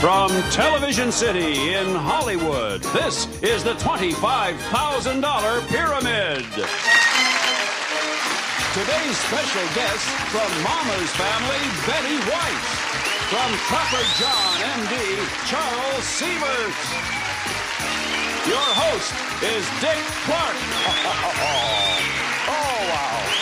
From Television City in Hollywood, this is the $25,000 Pyramid. Today's special guest from Mama's Family, Betty White. From Trapper John, M.D., Charles Siebert. Your host is Dick Clark. Oh, wow.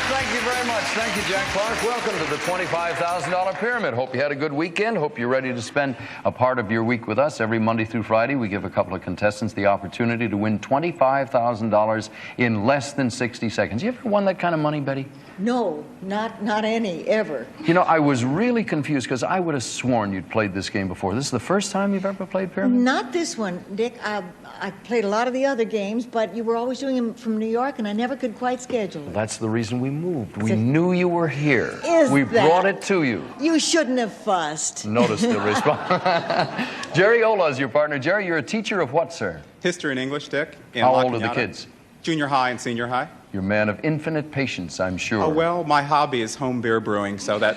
Thank you very much. Thank you, Jack Clark. Welcome to the $25,000 Pyramid. Hope you had a good weekend. Hope you're ready to spend a part of your week with us. Every Monday through Friday, we give a couple of contestants the opportunity to win $25,000 in less than 60 seconds. You ever won that kind of money, Betty? No, not any, ever. You know, I was really confused because I would have sworn you'd played this game before. This is the first time you've ever played Pyramid? Not this one, Dick. I played a lot of the other games, but you were always doing them from New York, and I never could quite schedule it. That's the reason we moved. We knew you were here. We that? brought it to you. You shouldn't have fussed. Notice the response. Jerry Ola is your partner. Jerry, you're a teacher of what, sir? History and English, Dick. How old are the kids? Junior high and senior high. You're a man of infinite patience, I'm sure. Oh, well, my hobby is home beer brewing, so that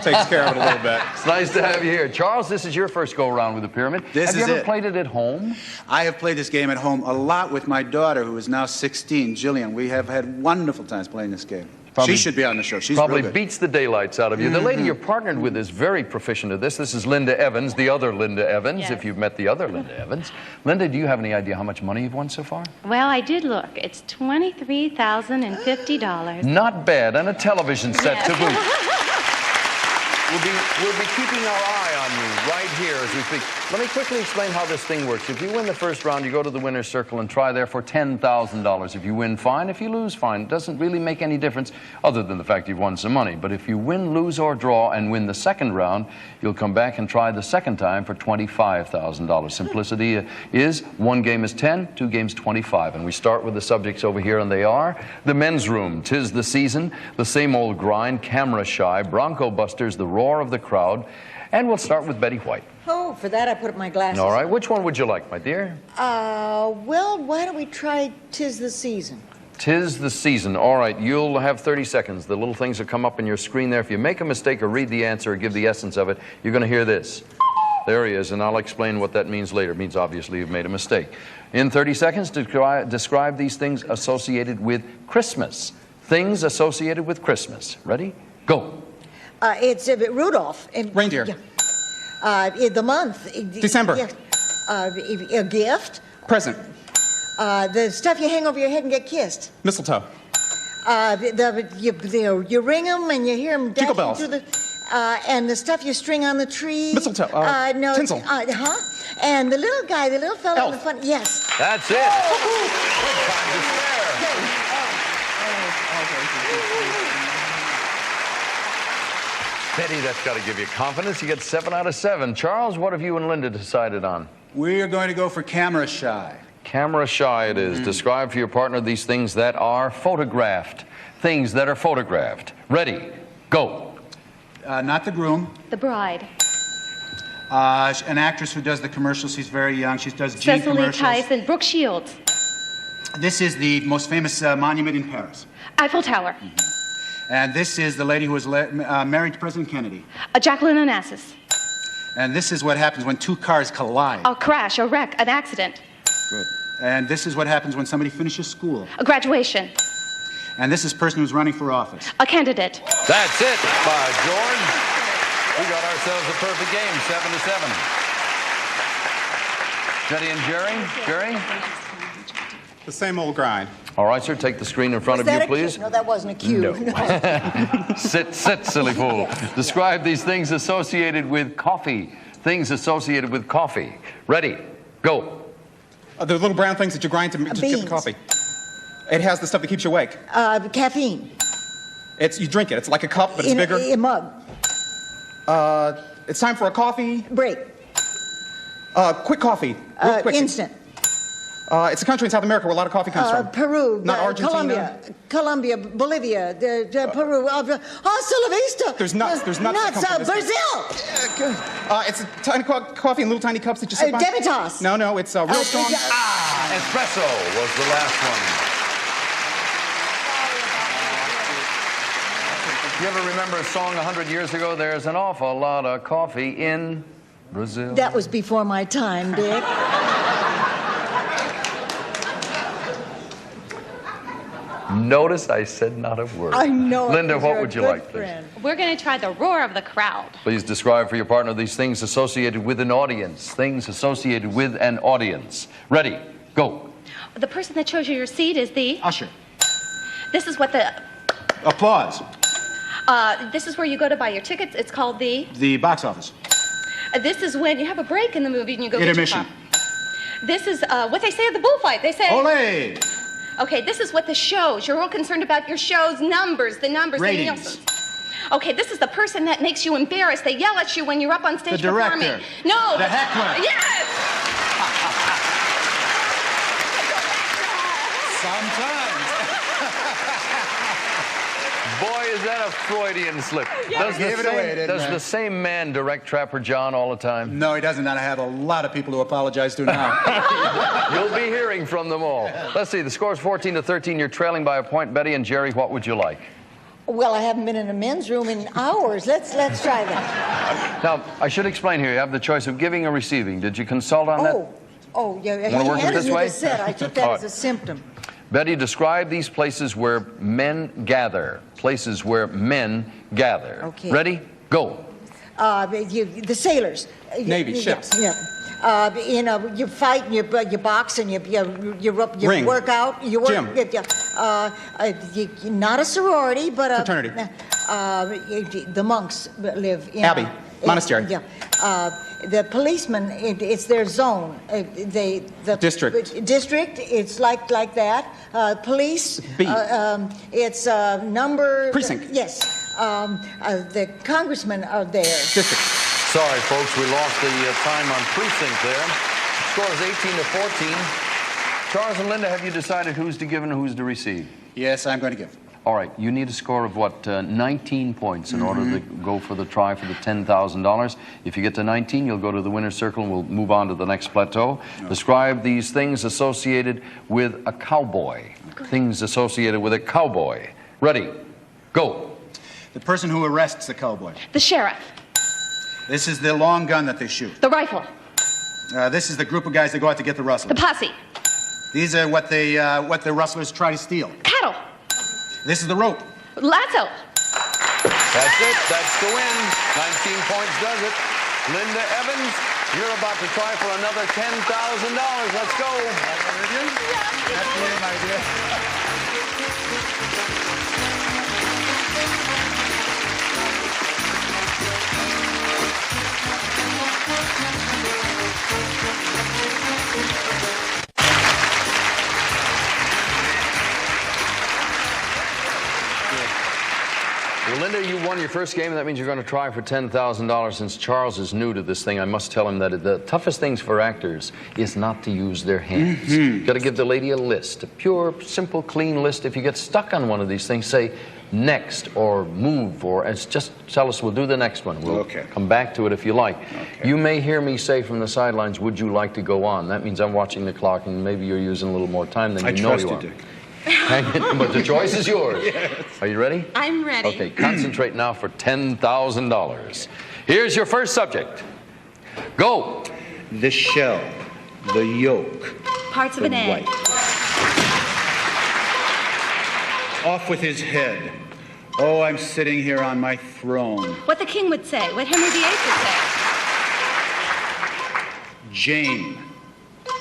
takes care of it a little bit. It's nice to have you here. Charles, this is your first go-around with the Pyramid. Have you ever played it at home? I have played this game at home a lot with my daughter, who is now 16, Jillian. We have had wonderful times playing this game. She should be on the show. She's probably real good. beats the daylights out of you. The lady you're partnered with is very proficient at this. This is Linda Evans, the other Linda Evans, Yes. if you've met the other Linda Evans. Linda, do you have any idea how much money you've won so far? Well, I did look. It's $23,050. Not bad, and a television set to boot. We'll be keeping our eye on you right here as we speak. Let me quickly explain how this thing works. If you win the first round, you go to the winner's circle and try there for $10,000. If you win, fine. If you lose, fine. It doesn't really make any difference other than the fact you've won some money. But if you win, lose, or draw and win the second round, you'll come back and try the second time for $25,000. Simplicity is 1 game is 10, 2 games 25. And we start with the subjects over here, and they are the men's room, 'Tis the Season, The Same Old Grind, Camera Shy, Bronco Busters, The Roar of the Crowd. And we'll start with Betty White. Oh, for that I put up my glasses. All right, which one would you like, my dear? Well, why don't we try 'Tis the Season? 'Tis the Season. All right, you'll have 30 seconds. The little things that come up on your screen there. If you make a mistake or read the answer or give the essence of it, you're going to hear this. There he is, and I'll explain what that means later. It means obviously you've made a mistake. In 30 seconds, describe these things associated with Christmas. Things associated with Christmas. Ready? Go. It's Rudolph. Reindeer. The month. December. Yeah. A gift. Present. The stuff you hang over your head and get kissed. Mistletoe. You ring them and you hear them Jingle dashing bells. through the... and the stuff you string on the tree. Mistletoe. No, tinsel. And the little guy, the little fellow Elf. in the front. Yes. That's it. Good time to spare. Betty, that's got to give you confidence. You get 7 out of 7. Charles, what have you and Linda decided on? We are going to go for Camera Shy. Camera Shy it is. Describe for your partner these things that are photographed. Things that are photographed. Ready, go. Not the groom. The bride. An actress who does the commercials. She's very young. She does Jean Cecily commercials. Tyson. Brooke Shields. This is the most famous monument in Paris. Eiffel Tower. And this is the lady who was married to President Kennedy. Jacqueline Onassis. And this is what happens when 2 cars collide. A crash, a wreck, an accident. Good. And this is what happens when somebody finishes school. A graduation. And this is a person who's running for office. A candidate. That's it, by George. We got ourselves a perfect game, 7 to 7. Betty and Jerry? Jerry? The same old grind. All right, sir, take the screen in front of you, please. No, that wasn't a cue. No. Sit, silly fool. Describe these things associated with coffee. Things associated with coffee. Ready, go. The little brown things that you grind to get Beans. the coffee. It has the stuff that keeps you awake. Caffeine. You drink it. It's like a cup, but it's In bigger. a mug. It's time for a coffee. Break. Quick coffee. Real quick. Instant. It's a country in South America where a lot of coffee comes from. Peru. Not Argentina. Colombia. Bolivia. Peru. Hasta la vista. There's nuts. There's nuts that come from this. Brazil. Yeah, good. It's a tiny coffee in little tiny cups that you sip on. Devitas. No, it's real strong. Espresso was the last one. You ever remember a song 100 years ago? There's an awful lot of coffee in Brazil. That was before my time, Dick. Notice I said not a word. I know. Linda, what would you like, please? We're going to try the roar of the crowd. Please describe for your partner these things associated with an audience. Things associated with an audience. Ready, go. The person that shows you your seat is the... Usher. This is what the... Applause. This is where you go to buy your tickets. It's called the... The box office. This is when you have a break in the movie and you go get your Intermission. popcorn. This is what they say at the bullfight. They say... Ole! Okay, this is what the shows. You're real concerned about your show's numbers, the numbers, Ratings. the Nielsen's. Okay, this is the person that makes you embarrassed. They yell at you when you're up on stage The director. performing. No. The heckler. Yes! Sometimes. Boy, is that a Freudian slip. Yes. Gave it away, didn't I? Does the same man direct Trapper John all the time? No, he doesn't, and I have a lot of people to apologize to now. You'll be hearing from them all. Let's see, the score's 14-13. You're trailing by a point. Betty and Jerry, what would you like? Well, I haven't been in a men's room in hours. Let's try that. Now, I should explain here. You have the choice of giving or receiving. Did you consult on that? Oh, yeah. Wanna work it this way? I took that All as a right. symptom. Betty, describe these places where men gather. Places where men gather. Okay. Ready? Go. The sailors. Navy, ships. Yeah. You fight and you box and you Ring. work out. You work. Gym. Not a sorority, but a Fraternity. The monks live in Abbey. Monastery. Yeah. The policemen, it's their zone. The District. District. It's like that. Police. B. It's number. Precinct. Yes. The congressmen are there. District. Sorry, folks, we lost the time on precinct there. Score is 18-14. Charles and Linda, have you decided who's to give and who's to receive? Yes, I'm going to give. All right, you need a score of what, 19 points in order to go for the try for the $10,000. If you get to 19, you'll go to the winner's circle and we'll move on to the next plateau. Okay. Describe these things associated with a cowboy. Things associated with a cowboy. Ready, go. The person who arrests the cowboy. The sheriff. This is the long gun that they shoot. The rifle. This is the group of guys that go out to get the rustlers. The posse. These are what the rustlers try to steal. Cattle. This is the rope. Lasso. That's it, that's the win. 19 points does it. Linda Evans, you're about to try for another $10,000. Let's go. That's the name, my dear. Well, Linda, you won your first game, and that means you're going to try for $10,000. Since Charles is new to this thing, I must tell him that the toughest things for actors is not to use their hands. You've got to give the lady a list, a pure, simple, clean list. If you get stuck on one of these things, say next or move, or just tell us we'll do the next one. We'll come back to it if you like. Okay. You may hear me say from the sidelines, would you like to go on? That means I'm watching the clock, and maybe you're using a little more time than you know you are. Dick. But the choice is yours. Yes. Are you ready? I'm ready. Okay, concentrate now for $10,000. Here's your first subject. Go. The shell, the yolk, Parts of the an egg. white. Off with his head. Oh, I'm sitting here on my throne. What the king would say. What Henry VIII would say. Jane,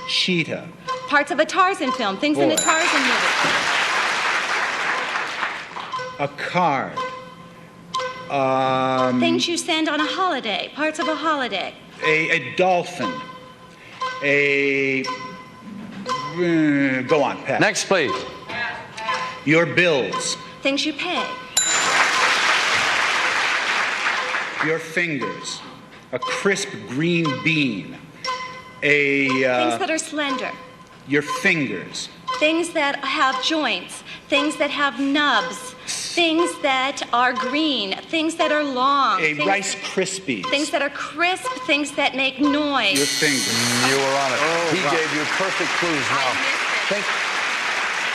cheetah, Parts of a Tarzan film. Things in a Boy. Tarzan movie. a card. Things you send on a holiday. Parts of a holiday. A dolphin. Go on, Pat. Next, please. Your bills. Things you pay. Your fingers. A crisp green bean. Things that are slender. Your fingers. Things that have joints. Things that have nubs. Things that are green. Things that are long. A things, Rice Krispies. Things that are crisp. Things that make noise. Your fingers. You were on it. Oh, He wow. gave you perfect clues now. I missed it.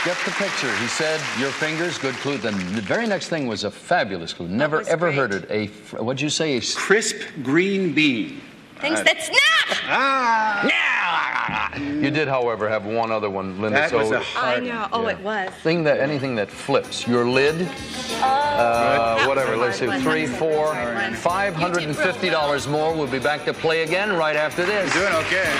Get the picture. He said, your fingers, good clue. The very next thing was a fabulous clue. Never, was ever great. heard it. What'd you say? Crisp green bean. Things that snap! You did, however, have one other one, Linda. That was a I hard know. one. Oh, it was. Anything that flips. Your lid, whatever. Let's see, 3, 4, $550 more. We'll be back to play again right after this. Doing okay.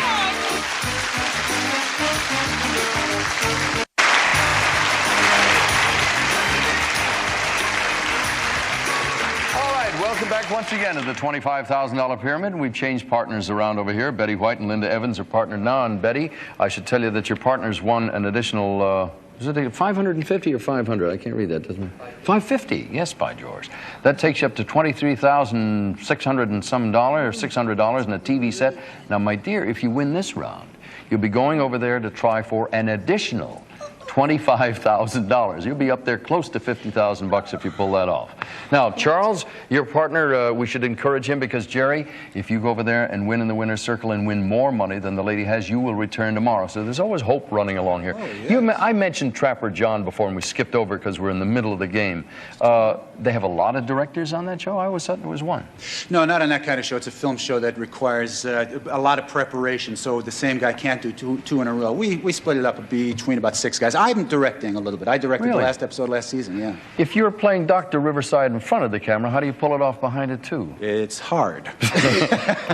Welcome back once again to the $25,000 pyramid. We've changed partners around over here. Betty White and Linda Evans are partnered now. And Betty, I should tell you that your partners won an additional, is it 550 or 500? I can't read that, doesn't it? 550, yes, by George. That takes you up to $23,600 and some dollars, or $600 in a TV set. Now, my dear, if you win this round, you'll be going over there to try for an additional $25,000. You'll be up there close to $50,000 if you pull that off. Now, Charles, your partner, we should encourage him because, Jerry, if you go over there and win in the winner's circle and win more money than the lady has, you will return tomorrow. So there's always hope running along here. Oh, yes. I mentioned Trapper John before, and we skipped over because we're in the middle of the game. They have a lot of directors on that show? I always thought there was one. No, not on that kind of show. It's a film show that requires a lot of preparation, so the same guy can't do two in a row. We split it up between about 6 guys. I'm directing a little bit. I directed the last episode last season, yeah. If you're playing Dr. Riverside in front of the camera, how do you pull it off behind it, too? It's hard.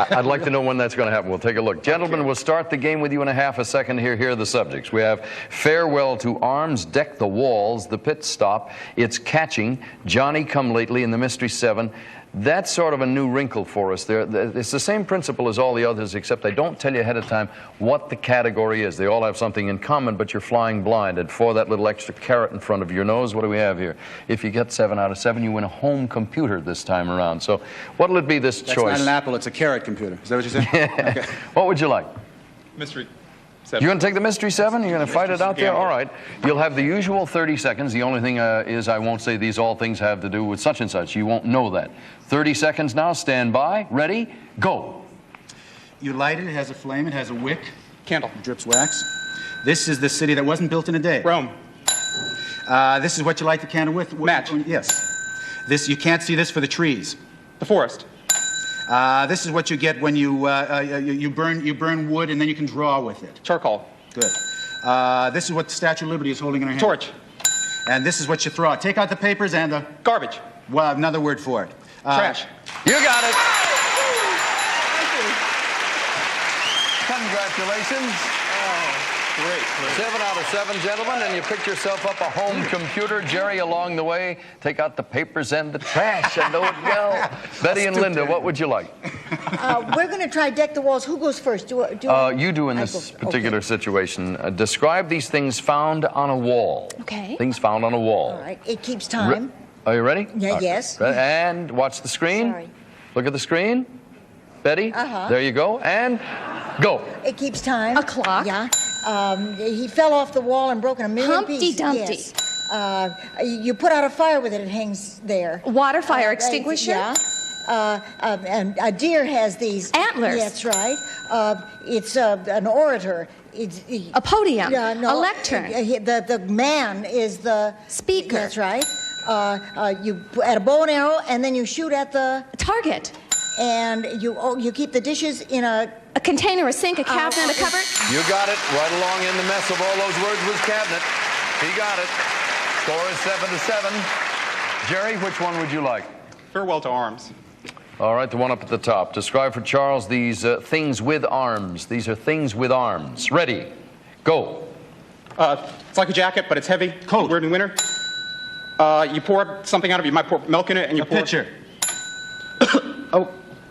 I'd like to know when that's going to happen. We'll take a look. Gentlemen, we'll start the game with you in a half a second here. Here are the subjects. We have Farewell to Arms, Deck the Walls, The Pit Stop, It's Catching, Johnny Come Lately, and The Mystery 7. That's sort of a new wrinkle for us there. It's the same principle as all the others, except I don't tell you ahead of time what the category is. They all have something in common, but you're flying blind. And for that little extra carrot in front of your nose, what do we have here? If you get 7 out of 7, you win a home computer this time around. So what'll it be this choice? That's not an Apple, it's a carrot computer. Is that what you said? Yeah. Okay. What would you like? Mystery 7. You're going to take the Mystery 7? You're going to fight it out there? All right. You'll have the usual 30 seconds. The only thing is I won't say these all things have to do with such and such. You won't know that. 30 seconds now. Stand by. Ready? Go. You light it. It has a flame. It has a wick. Candle. It drips wax. This is the city that wasn't built in a day. Rome. This is what you light the candle with. Match. Yes. This, you can't see this for the trees. The forest. This is what you get when you burn wood and then you can draw with it. Charcoal. Good. This is what the Statue of Liberty is holding in her hand. Torch. And this is what you throw out. Take out the papers and the... Garbage. Well, another word for it. Trash. You got it. Congratulations. Great. 7 out of 7, gentlemen, and you picked yourself up a home computer. Jerry, along the way, take out the papers and the trash. I know it well. Betty and Linda, what would you like? We're going to try Deck the Walls. Who goes first? You do in this particular situation. Describe these things found on a wall. Okay. Things found on a wall. All right. It keeps time. Are you ready? Yeah, Okay. yes. And watch the screen. Sorry. Look at the screen. Betty, there you go. And go. It keeps time. A clock. Yeah. He fell off the wall and broken a million Humpty pieces. Dumpty. Yes. You put out a fire with it. It hangs there. Water fire extinguisher. Yeah. And a deer has these Antlers. That's right. It's an orator. It's A podium. no, A lectern. The man is the Speaker. That's right. You add a bow and arrow, and then you shoot at the Target. and you keep the dishes in a container, a sink, a cabinet, a cupboard. You got it. Right along in the mess of all those words was cabinet. He got it. Score is 7 to 7. Jerry, which one would you like? Farewell to Arms. All right, the one up at the top. Describe for Charles these things with arms. These are things with arms. Ready? Go. It's like a jacket, but it's heavy. Cold. We're in winter. You pour something out of it. You might pour milk in it, and you pour... Pitcher.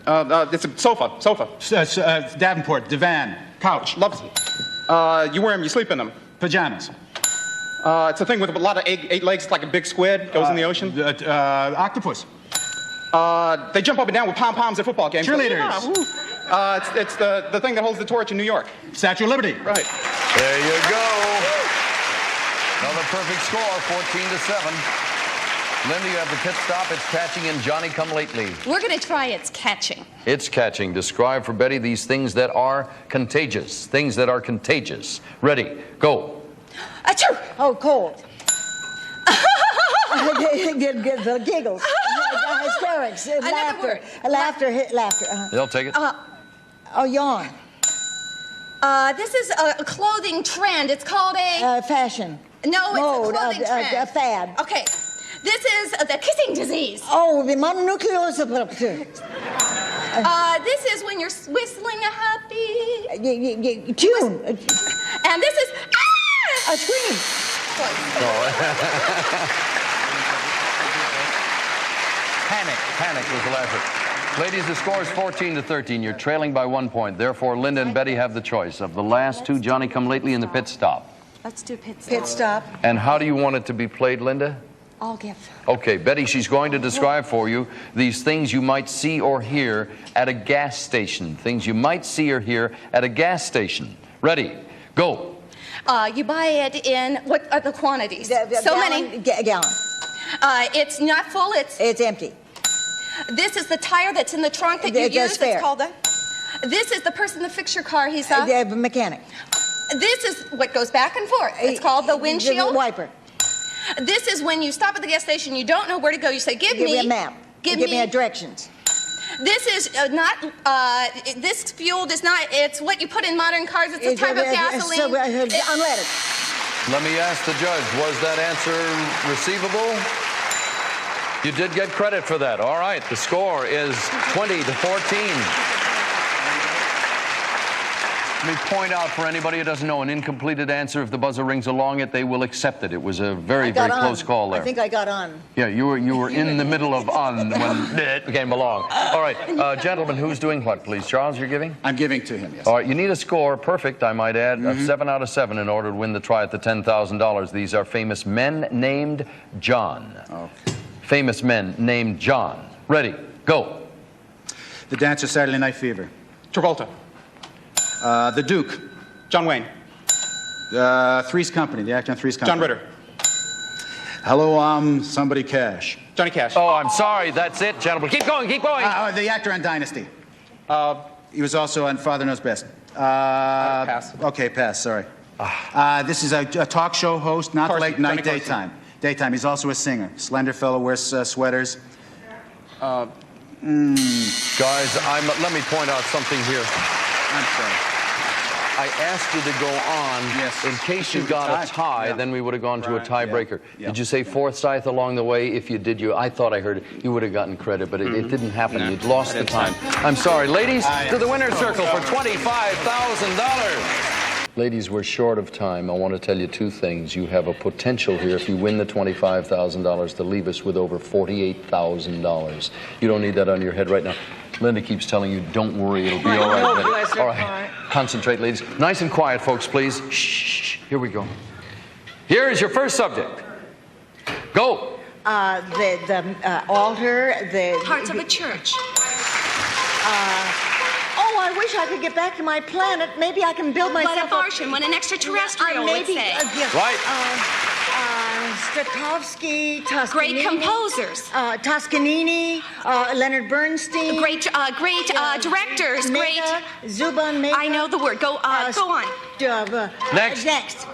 It's a sofa. Davenport. Divan. Couch. Loves. You wear them, you sleep in them. Pajamas. It's a thing with a lot of 8 legs. It's like a big squid. Goes in the ocean. Octopus. They jump up and down with pom-poms at football games. Cheerleaders. Yeah, woo. It's the thing that holds the torch in New York. Statue of Liberty. Right. There you go. Another perfect score, 14 to 7. Linda, you have the pit stop. It's catching and Johnny Come Lately. We're going to try It's Catching. It's catching. Describe for Betty these things that are contagious. Things that are contagious. Ready? Go. Achoo! Oh, cold. The giggles. Hysterics. Another word. Laughter. They'll take it. Oh, yawn. This is a clothing trend. It's called a... Fashion. No, it's Mode. a clothing trend. A fad. Okay. This is the kissing disease. Oh, the mononucleosis. This is when you're whistling a happy... Tune. And this is... Ah! A scream. Panic was the last one. Ladies, the score is 14-13. You're trailing by 1 point. Therefore, Linda and Betty have the choice of the last two Johnny-come-lately and the pit stop. Let's do pit stop. Pit stop. And how do you want it to be played, Linda? I'll give. Okay, Betty, she's going to describe for you these things you might see or hear at a gas station. Things you might see or hear at a gas station. Ready? Go. You buy it in... What are the quantities? Many. Gallon. It's not full. It's empty. This is the tire that's in the trunk that you use. Spare. It's called the... This is the person that fixed your car. He's The mechanic. This is what goes back and forth. It's called the windshield. The wiper. This is when you stop at the gas station, you don't know where to go. You say, give me a map. Give me directions. This is not, this fuel does not, it's what you put in modern cars. It's a type of gasoline. Unleaded. Let me ask the judge, was that answer receivable? You did get credit for that. All right, the score is 20-14. Let me point out for anybody who doesn't know, an incompleted answer, if the buzzer rings along it, they will accept it. It was a very close call there. I think I got on. Yeah, you were in the middle of on when it came along. All right, gentlemen, who's doing what, please? Charles, you're giving? I'm giving to him, yes. All right, you need a score, perfect, I might add, of 7 out of 7 in order to win the try at the $10,000. These are famous men named John. Okay. Famous men named John. Ready, go. The Dancer, Saturday Night Fever. Travolta. The Duke. John Wayne. Three's Company, the actor on Three's Company. John Ritter. Hello, I'm somebody Cash. Johnny Cash. Oh, I'm sorry, that's it, gentlemen. Keep going, keep going. The actor on Dynasty. He was also on Father Knows Best. Pass. Okay, pass, sorry. This is a talk show host, not Carson, late night, Johnny Carson. daytime. Daytime, he's also a singer. Slender fellow, wears sweaters. Guys, let me point out something here. I'm sorry. I asked you to go on in case you got a tie, then we would have gone to a tiebreaker. Yeah. Did you say Forsyth along the way? If you did, I thought I heard it. You would have gotten credit, but it didn't happen. No, You'd lost the time. I'm sorry. Ladies, to the winner's circle for $25,000. Ladies, we're short of time. I want to tell you two things. You have a potential here, if you win the $25,000, to leave us with over $48,000. You don't need that on your head right now. Linda keeps telling you, don't worry, it'll be all right. All right, concentrate, ladies. Nice and quiet, folks, please. Shh, here we go. Here is your first subject. Go. The altar, the... Parts of a church. Oh, I wish I could get back to my planet. Maybe I can build myself What a Martian, what an extraterrestrial would say. Right. Strakovsky, Toscanini. Great composers. Toscanini, Leonard Bernstein. Great directors. Great. Zuban Mega. I know the word. Go on. Next. Next.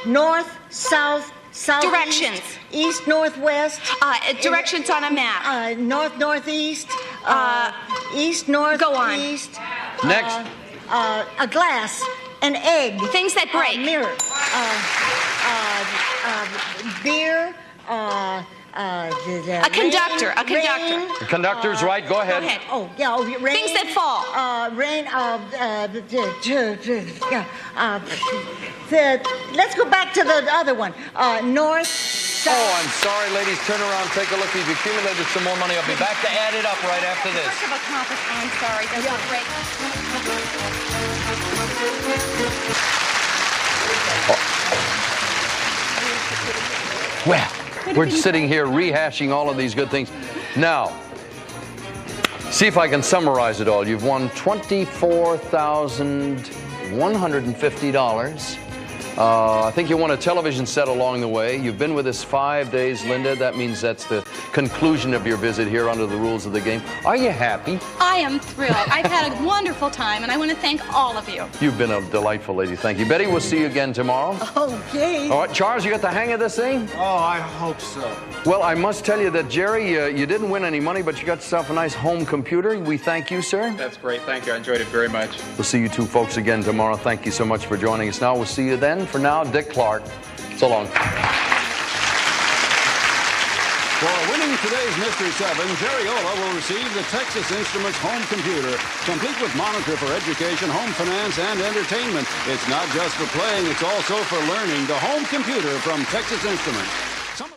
North, south, southeast. Directions. East, northwest. Directions on a map. North, northeast. East, north, Go on. east. Next. A glass. An egg. Things that break. Mirror. Beer. A conductor. A conductor. Rain, The conductor's right. Go ahead. Go ahead. Oh, yeah. Rain. Things that fall. Rain. Let's go back to the other one. North. South. Oh, I'm sorry, ladies. Turn around, take a look. We've accumulated some more money. I'll be back to add it up right after this. First of a compass. I'm sorry. Those are great. Well, we're sitting here rehashing all of these good things. Now, see if I can summarize it all. You've won $24,150. I think you won a television set along the way. You've been with us 5 days, Linda. That means that's the conclusion of your visit here under the rules of the game. Are you happy? I am thrilled. I've had a wonderful time, and I want to thank all of you. You've been a delightful lady. Thank you. Betty, we'll see you again tomorrow. Okay. All right, Charles, you got the hang of this thing? Oh, I hope so. Well, I must tell you that, Jerry, you didn't win any money, but you got yourself a nice home computer. We thank you, sir. That's great. Thank you. I enjoyed it very much. We'll see you two folks again tomorrow. Thank you so much for joining us now. We'll see you then. For now, Dick Clark. So long. For winning today's Mystery 7, Jerry Ola will receive the Texas Instruments home computer, complete with monitor for education, home finance, and entertainment. It's not just for playing, it's also for learning. The home computer from Texas Instruments.